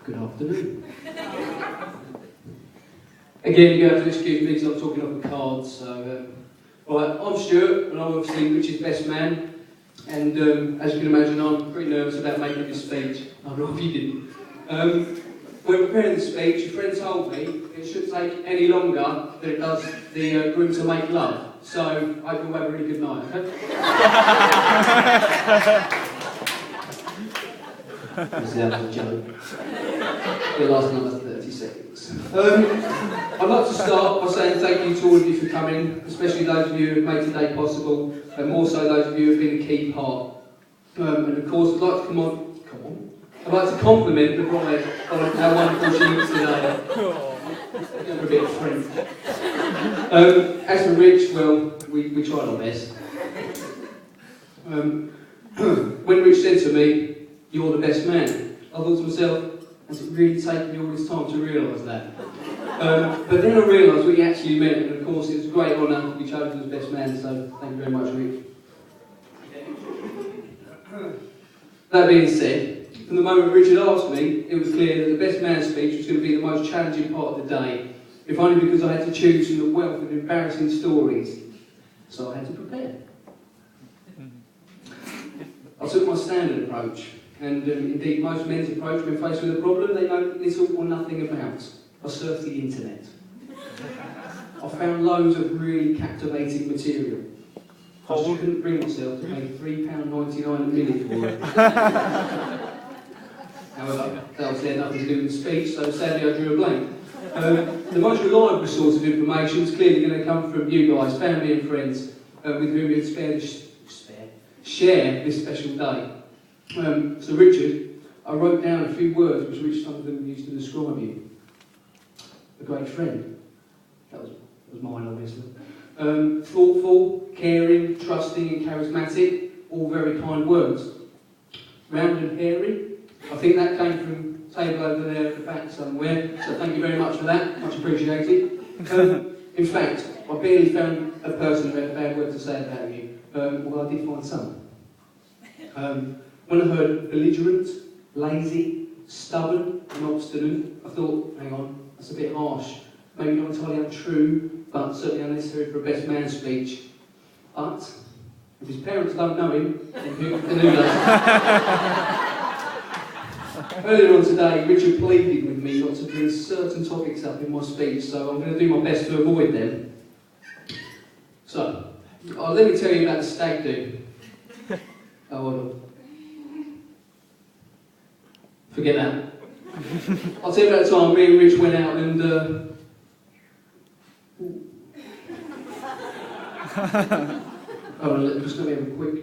Good afternoon. Again, you have to excuse me because I'm talking off the cards. So, right, I'm Stuart, and I'm obviously Richard's best man. And as you can imagine, I'm pretty nervous about making this speech. I'd rather you didn't. When preparing the speech, your friend told me it shouldn't take any longer than it does the groom to make love. So I hope you'll have a really good night, okay? This is a joke. It'll last another 30 seconds. I'd like to start by saying thank you to all of you for coming, especially those of you who have made today possible, and more so those of you who have been a key part. And of course, I'd like to I'd like to compliment the bride on how wonderful she looks today. Give her a bit of French. As for Rich, well, we tried our best. When Rich said to me, "You're the best man," I thought to myself, has it really taken me all this time to realise that? But then I realised what he actually meant, and of course it was a great honour to be chosen as best man, so thank you very much, Rich. That being said, from the moment Richard asked me, it was clear that the best man speech was going to be the most challenging part of the day, if only because I had to choose from the wealth of embarrassing stories. So I had to prepare. I took my standard approach, and indeed most men's approach when faced with a problem they know little or nothing about. I surfed the internet. I found loads of really captivating material. I just couldn't bring myself to pay £3.99 a minute for it. However, that was there nothing to do with the speech, so sadly I drew a blank. The most reliable source of information is clearly going to come from you guys, family and friends, with whom you'd share this special day. So Richard, I wrote down a few words which some of them used to describe you. A great friend. That was mine, obviously. Thoughtful, caring, trusting and charismatic, all very kind words. Round and hairy, I think that came from a table over there at the back somewhere, so thank you very much for that, much appreciated. In fact, I barely found a person who had a bad word to say about you, although I did find some. When I heard belligerent, lazy, stubborn and obstinate, I thought, hang on, that's a bit harsh. Maybe not entirely untrue, but certainly unnecessary for a best man speech. But if his parents don't know him, then who does? Earlier on today, Richard pleaded with me not to bring certain topics up in my speech, so I'm going to do my best to avoid them. So, let me tell you about the stag do. Oh, hold on. Forget that. I'll tell you about the time me and Rich went out and just let me have a quick.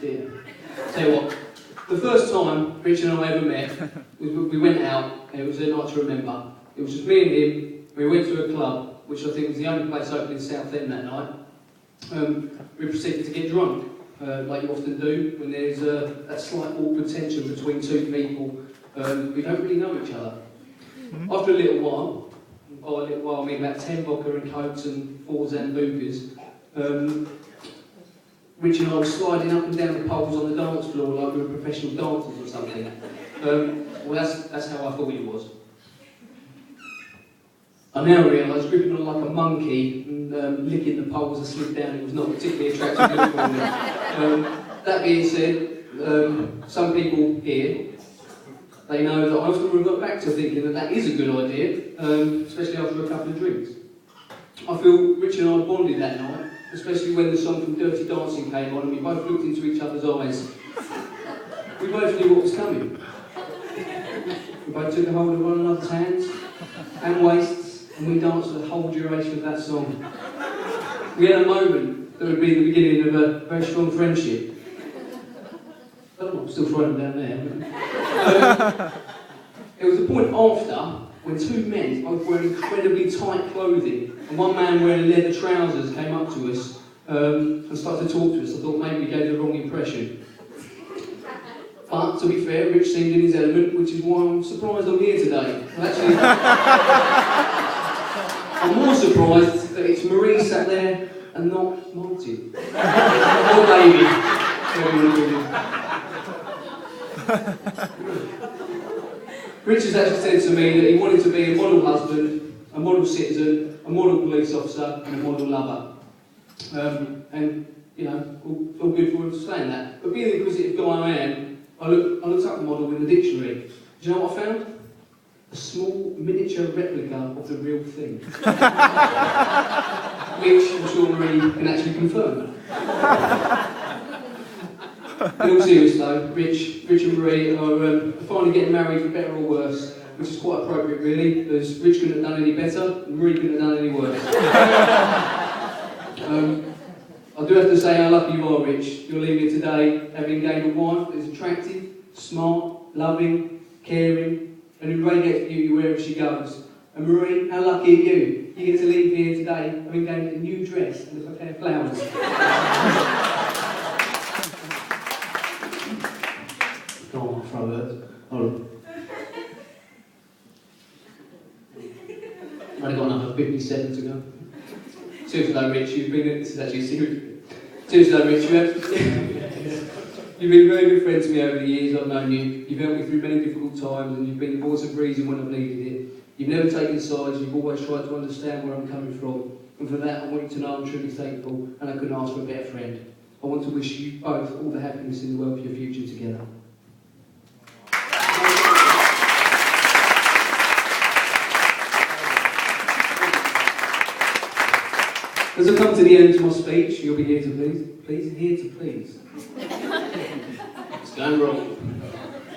Dear. Tell you what, the first time Rich and I ever met, we went out and it was a night to remember. It was just me and him. We went to a club, which I think was the only place open in Southend that night. We proceeded to get drunk, like you often do when there's that slight awkward tension between two people who don't really know each other. After a little while, by a little while I mean about 10 vodka and cokes and 4 Zambucas, Rich and I were sliding up and down the poles on the dance floor like we were professional dancers or something. Well, that's how I thought it was. I now realise gripping on like a monkey and licking the poles as I slid down, it was not particularly attractive look for me. That being said, some people here, they know that I often revert back to thinking that is a good idea, especially after a couple of drinks. I feel Rich and I bonded that night, especially when the song from Dirty Dancing came on and we both looked into each other's eyes. We both knew what was coming. We both took a hold of one another's hands and waists, and we danced for the whole duration of that song. We had a moment that would be the beginning of a very strong friendship. I don't know, I'm still throwing them down there. It was the point after when two men, both wearing incredibly tight clothing, and one man wearing leather trousers came up to us and started to talk to us. I thought maybe we gave the wrong impression. But to be fair, Rich seemed in his element, which is why I'm surprised I'm here today. Well, actually, I'm more surprised So it's Marie sat there and not Martin. Or David. Richard's actually said to me that he wanted to be a model husband, a model citizen, a model police officer and a model lover. And, you know, all good for him to saying that. But being the inquisitive guy I am, I looked up the model in the dictionary. Do you know what I found? A small miniature replica of the real thing. Which I'm sure Marie can actually confirm. In all seriousness though, Rich and Marie are finally getting married for better or worse, which is quite appropriate really, because Rich couldn't have done any better, and Marie couldn't have done any worse. I do have to say how lucky you are, Rich. You're leaving today having gained a wife that is attractive, smart, loving, caring, and who radiates beauty wherever she goes. And Marie, how lucky are you? You get to leave here today having gained a new dress and a pair of flowers. Go on, throw it. Hold on. I've only got another 57 to go. Seriously though, Rich, you've been, this is actually serious. Seriously though, Rich, you've been a very good friend to me over the years I've known you. You've helped me through many difficult times and you've been the voice of reason when I've needed it. You've never taken sides, you've always tried to understand where I'm coming from. And for that, I want you to know I'm truly thankful and I couldn't ask for a better friend. I want to wish you both all the happiness in the world for your future together. As I come to the end of my speech, you'll be here to please. It's going wrong.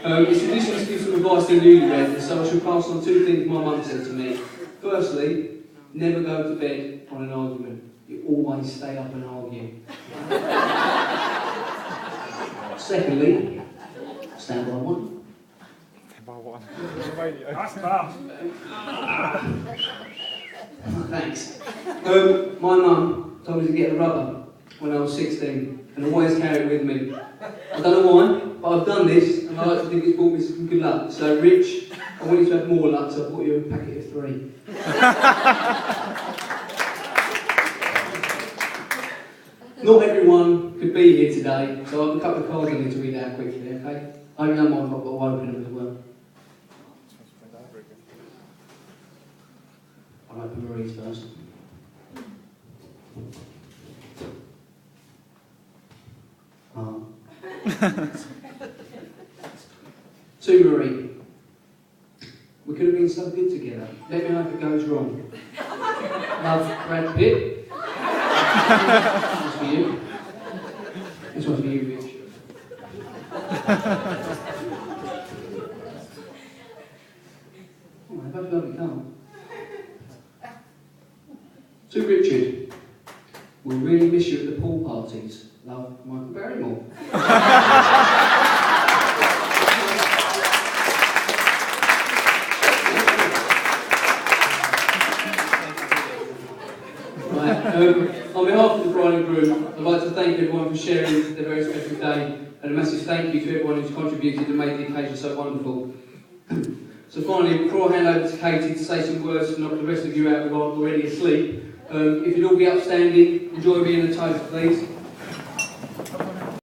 It's tradition to give some advice to newlyweds, so I shall pass on two things my mum said to me. Firstly, never go to bed on an argument. You always stay up and argue. Secondly, stand by one. Stand by one. That's tough. Thanks. My mum told me to get a rubber when I was 16 and always carry it with me. I don't know why, but I've done this and I like to think it's brought me some good luck. So Rich, I want you to have more luck, so I bought you a packet of 3. Not everyone could be here today, so I have a couple of cards I need to read out quickly, okay? I know mine, but I'll open them as well. I'll open Marie's first. To Marie, we could have been so good together. Let me know if it goes wrong. Love, Brad Pitt. This one's for you. This one's for you, Rich. Oh, I both lovely, can't I? To Richard, we'll really miss you at the pool parties. Love, Michael Barrymore. On behalf of the bride and groom, I'd like to thank everyone for sharing their very special day, and a massive thank you to everyone who's contributed and made the occasion so wonderful. So finally, before I hand over to Katie to say some words to knock the rest of you out who aren't already asleep, if you'd all be upstanding, enjoy being a toast, please.